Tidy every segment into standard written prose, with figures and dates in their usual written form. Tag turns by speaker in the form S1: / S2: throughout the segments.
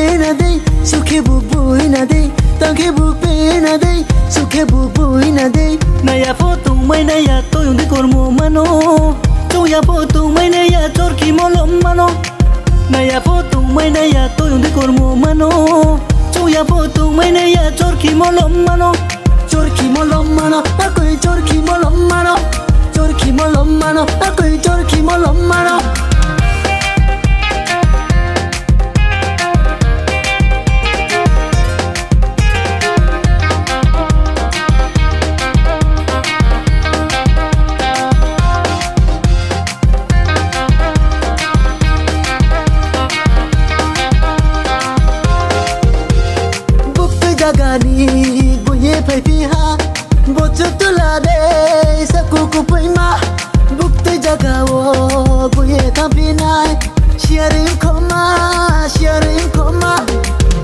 S1: pena dei suke bubui na dei tanke bu pena dei suke bubui na dei
S2: naya foto mai naya toy undi kormo mano tuya foto mai naya chorki molom mano naya foto mai naya toy undi kormo mano tuya foto mai naya chorki molom mano
S1: akoi chorki molom mano akoi chorki molom mano gani buye phai phi ha bochu tula de saku ku pai ma bukte jaga wo buye tham phi nai sharing khoma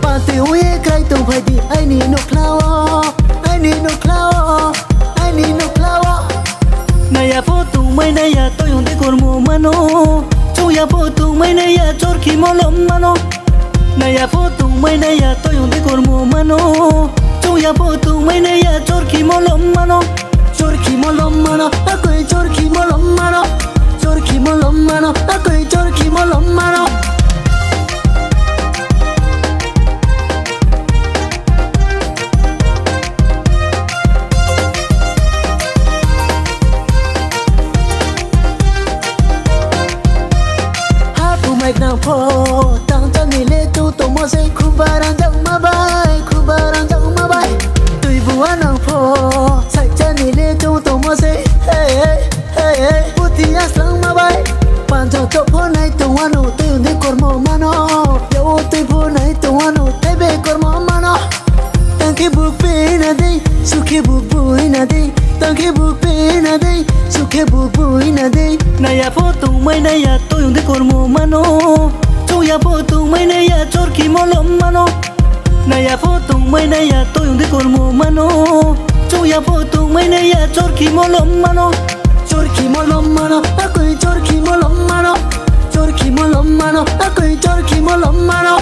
S1: pate uye kai tu phai di ai ni no klawo
S2: naya foto mai naya toy undi kormo mano tuya foto mai naya chorki molom mano naya foto mai naya toy undi kormo mano tuya foto mai naya chorki molom mano
S1: akoi chorki molom mano akoi chorki molom mano hapu mai na pho tang cha ni le tu to mo se khubarang jang ma bai tui bua nang pho sai cha ni le tu to mo se hey puti aslang ma bai pan cho pho nai to wanu te undi kormo mano yo te pho nai to wanu te be kormo mano tanke bu pe na dei suke bu bui na dei tanke bu pe na dei suke bu bui na dei
S2: naya foto mai naya toy undi kormo mano tuya foto mai naya chorki molom mano naya foto mai naya toy undi kormo mano tuya foto mai naya chorki molom mano
S1: akoi chorki molom mano akoi chorki molom mano